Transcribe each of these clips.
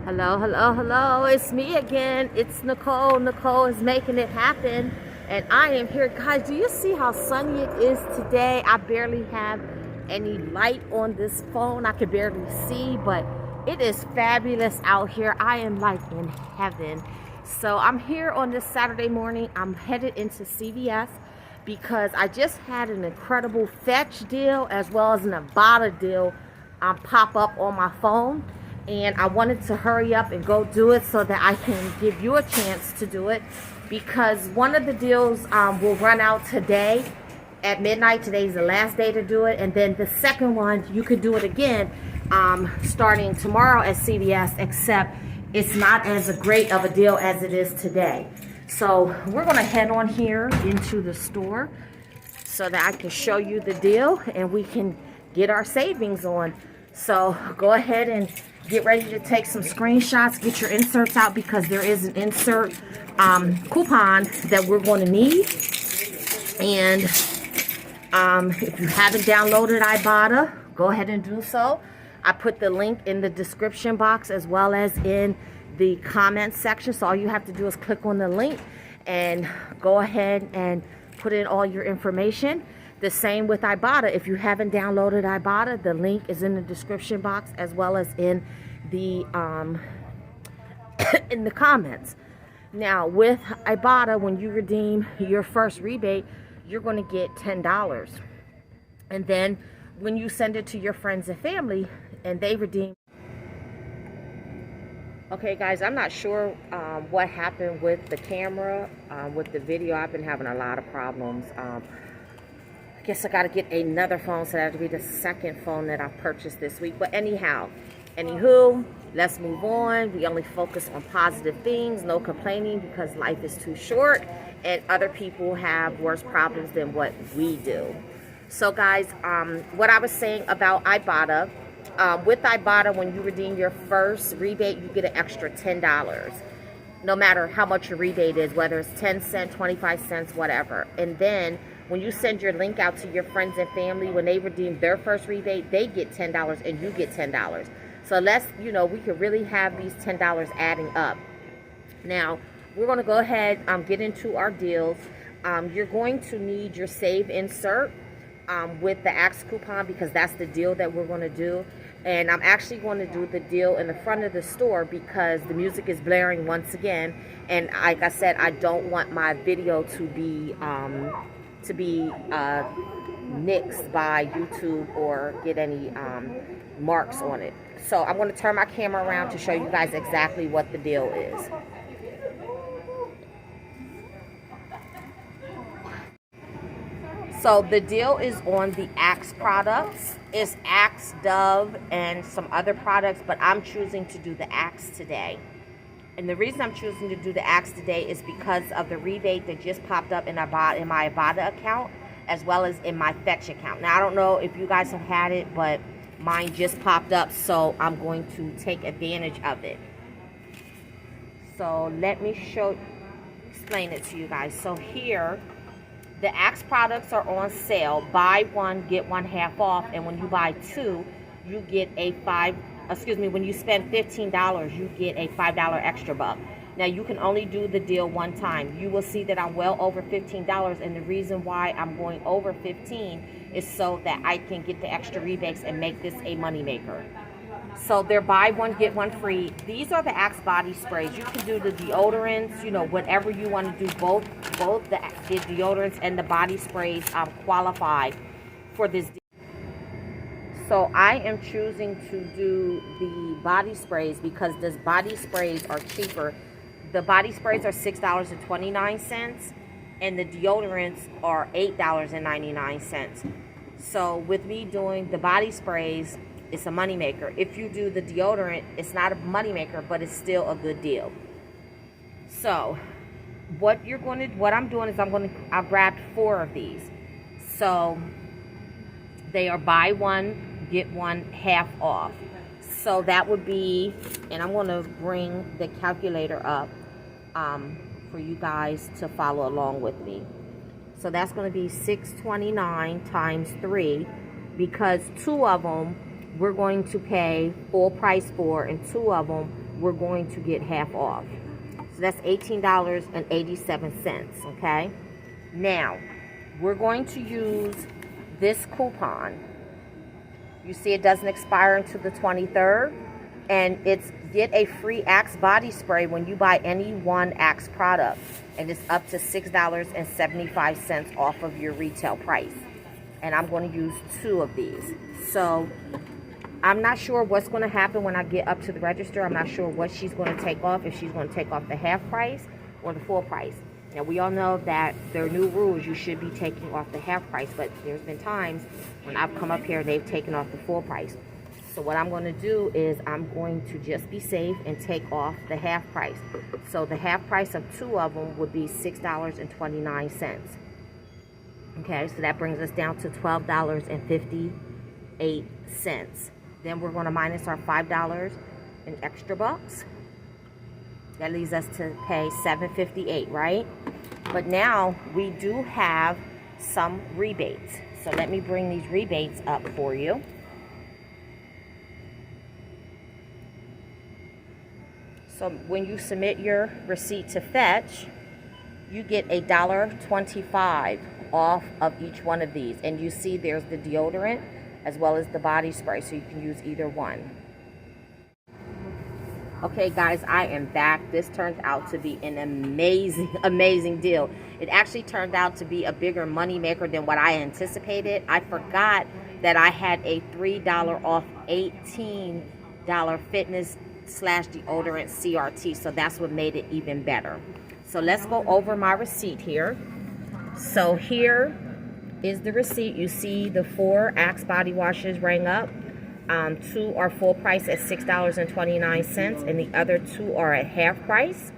Hello, hello, hello. It's me again. It's Nicole. Nicole is making it happen. And I am here. Guys, do you see how sunny it is today? I barely have any light on this phone. I can barely see, but it is fabulous out here. I am like in heaven. So I'm here on this Saturday morning. I'm headed into CVS because I just had an incredible Fetch deal as well as an Ibotta deal pop up on my phone. And I wanted to hurry up and go do it so that I can give you a chance to do it, because one of the deals will run out today at midnight. Today's the last day to do it, and then the second one you could do it again starting tomorrow at CVS, except it's not as great of a deal as it is today. So we're gonna head on here into the store so that I can show you the deal and we can get our savings on. So go ahead and get ready to take some screenshots, get your inserts out, because there is an insert coupon that we're going to need. And if you haven't downloaded Ibotta, go ahead and do so. I put the link in the description box as well as in the comments section. So all you have to do is click on the link and go ahead and put in all your information. The same with Ibotta. If you haven't downloaded Ibotta, the link is in the description box as well as in the in the comments. Now with Ibotta, when you redeem your first rebate, you're going to get $10. And then when you send it to your friends and family and they redeem. Okay guys, I'm not sure what happened with the camera, with the video. I've been having a lot of problems. I guess I got to get another phone, so that'll be the second phone that I purchased this week. But anywho, let's move on. We only focus on positive things, no complaining, because life is too short and other people have worse problems than what we do. So guys, what I was saying about Ibotta, with Ibotta, when you redeem your first rebate, you get an extra $10. No matter how much your rebate is, whether it's 10 cents, 25 cents, whatever. And then when you send your link out to your friends and family, when they redeem their first rebate, they get $10 and you get $10. So we could really have these $10 adding up. Now, we're going to go ahead get into our deals. You're going to need your save insert with the Axe coupon, because that's the deal that we're going to do. And I'm actually going to do the deal in the front of the store because the music is blaring once again. And like I said, I don't want my video to be nixed by YouTube or get any marks on it. So I'm going to turn my camera around to show you guys exactly what the deal is. So the deal is on the Axe products. It's Axe, Dove, and some other products, but I'm choosing to do the Axe today. And the reason I'm choosing to do the Axe today is because of the rebate that just popped up in my Ibotta account, as well as in my Fetch account. Now, I don't know if you guys have had it, but mine just popped up, so I'm going to take advantage of it. So let me explain it to you guys. So here, the Axe products are on sale. Buy one, get one half off. And when you buy two, you get when you spend $15, you get a $5 extra buck. Now, you can only do the deal one time. You will see that I'm well over $15, and the reason why I'm going over 15 is so that I can get the extra rebates and make this a moneymaker. So they're buy one, get one free. These are the Axe body sprays. You can do the deodorants, whatever you want to do. Both the deodorants and the body sprays qualify for this deal. So I am choosing to do the body sprays because the body sprays are cheaper. The body sprays are $6.29 and the deodorants are $8.99. So with me doing the body sprays, it's a moneymaker. If you do the deodorant, it's not a moneymaker, but it's still a good deal. So what I'm doing is I've grabbed 4 of these. So they are buy one, get one half off. So that would be, and I'm going to bring the calculator up for you guys to follow along with me. So that's going to be $6.29 times 3, because 2 of them we're going to pay full price for, and 2 of them we're going to get half off. So that's $18.87, okay? Now, we're going to use this coupon. You see it doesn't expire until the 23rd. And it's get a free Axe body spray when you buy any one Axe product. And it's up to $6.75 off of your retail price. And I'm going to use 2 of these. So I'm not sure what's going to happen when I get up to the register. I'm not sure what she's going to take off, if she's going to take off the half price or the full price. Now, we all know that there are new rules. You should be taking off the half price, but there's been times when I've come up here, they've taken off the full price. So what I'm going to do is I'm going to just be safe and take off the half price. So the half price of 2 of them would be $6.29. Okay, so that brings us down to $12.58. Then we're going to minus our $5 in extra bucks. That leaves us to pay $7.58, right? But now we do have some rebates. So let me bring these rebates up for you. So when you submit your receipt to Fetch, you get $1.25 off of each one of these. And you see there's the deodorant as well as the body spray, so you can use either one. Okay guys, I am back. This turned out to be an amazing deal. It actually turned out to be a bigger money maker than what I anticipated. I forgot that I had a $3 off $18 fitness / deodorant CRT, so that's what made it even better. So let's go over my receipt here. So here is the receipt. You see the 4 Axe body washes rang up. 2 are full price at $6.29, and the other 2 are at half price.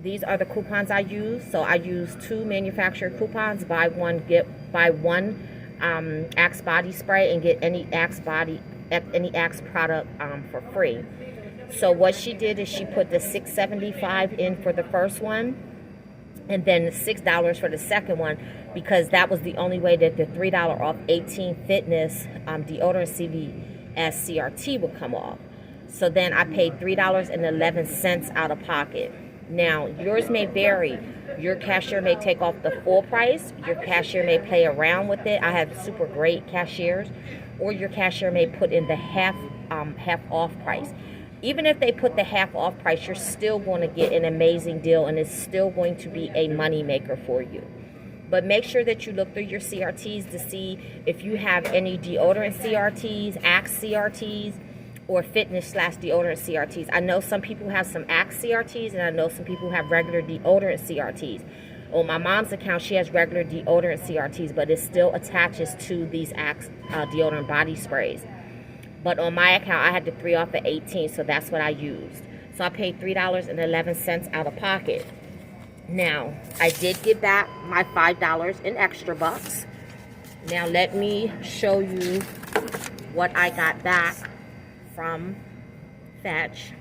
These are the coupons I use. So I use 2 manufacturer coupons: buy one Axe body spray and get any Axe product for free. So what she did is she put the $6.75 in for the first one, and then $6 for the second one, because that was the only way that the $3 off 18 fitness deodorant CVS CRT would come off. So then I paid $3.11 out of pocket. Now, yours may vary. Your cashier may take off the full price. Your cashier may play around with it. I have super great cashiers. Or your cashier may put in the half off price. Even if they put the half off price, you're still going to get an amazing deal, and it's still going to be a money maker for you. But make sure that you look through your CRTs to see if you have any deodorant CRTs, Axe CRTs, or fitness / deodorant CRTs. I know some people have some Axe CRTs, and I know some people have regular deodorant CRTs. On my mom's account, she has regular deodorant CRTs, but it still attaches to these Axe deodorant body sprays. But on my account, I had the 3 off of 18, so that's what I used. So I paid $3.11 out of pocket. Now, I did get back my $5 in extra bucks. Now, let me show you what I got back from Fetch.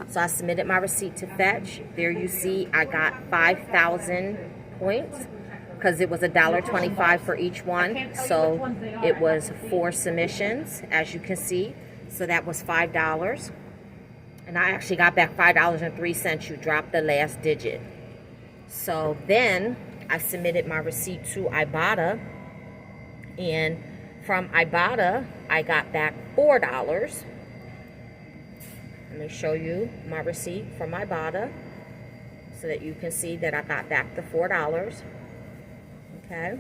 So I submitted my receipt to Fetch. There you see I got 5,000 points because it was $1.25 for each one. So it was 4 submissions, as you can see. So that was $5. And I actually got back $5.03. You dropped the last digit. So then I submitted my receipt to Ibotta. And from Ibotta, I got back $4. Let me show you my receipt from Ibotta so that you can see that I got back the $4. Okay.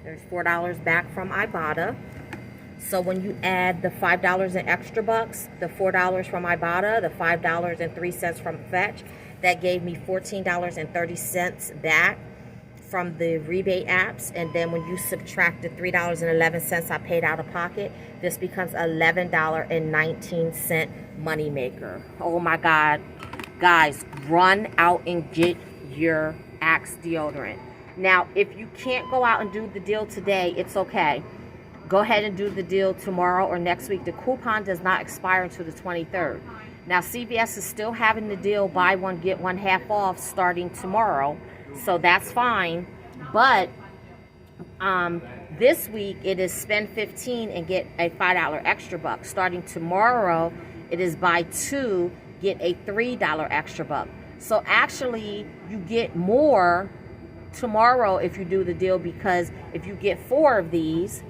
There's $4 back from Ibotta. So when you add the $5 in extra bucks, the $4 from Ibotta, the $5.03 from Fetch, that gave me $14.30 back from the rebate apps. And then when you subtract the $3.11 I paid out of pocket, this becomes $11.19 money maker. Oh my God. Guys, run out and get your Axe deodorant. Now, if you can't go out and do the deal today, it's okay. Go ahead and do the deal tomorrow or next week. The coupon does not expire until the 23rd. Now, CVS is still having the deal, buy one, get one half off starting tomorrow. So that's fine. But This week, it is spend $15 and get a $5 extra buck. Starting tomorrow, it is buy 2, get a $3 extra buck. So actually, you get more tomorrow if you do the deal, because if you get 4 of these,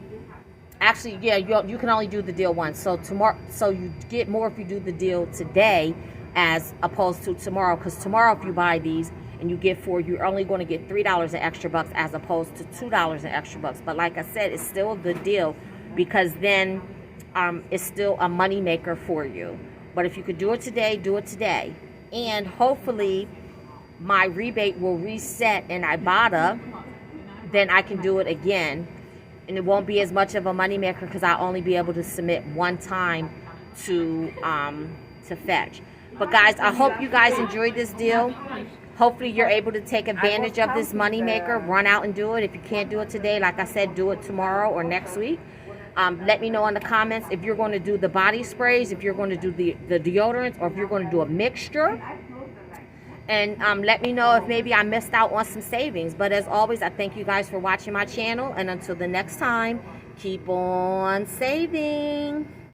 actually, yeah, you can only do the deal once. So tomorrow, so you get more if you do the deal today as opposed to tomorrow. Because tomorrow, if you buy these and you get 4, you're only going to get $3 in extra bucks as opposed to $2 in extra bucks. But like I said, it's still a good deal, because then it's still a money maker for you. But if you could do it today, do it today. And hopefully my rebate will reset in Ibotta. Then I can do it again. And it won't be as much of a moneymaker, because I'll only be able to submit one time to fetch. But guys, I hope you guys enjoyed this deal. Hopefully you're able to take advantage of this moneymaker. Run out and do it. If you can't do it today, like I said, do it tomorrow or next week. Let me know in the comments if you're going to do the body sprays, if you're going to do the deodorants, or if you're going to do a mixture. And let me know if maybe I missed out on some savings. But as always, I thank you guys for watching my channel. And until the next time, keep on saving.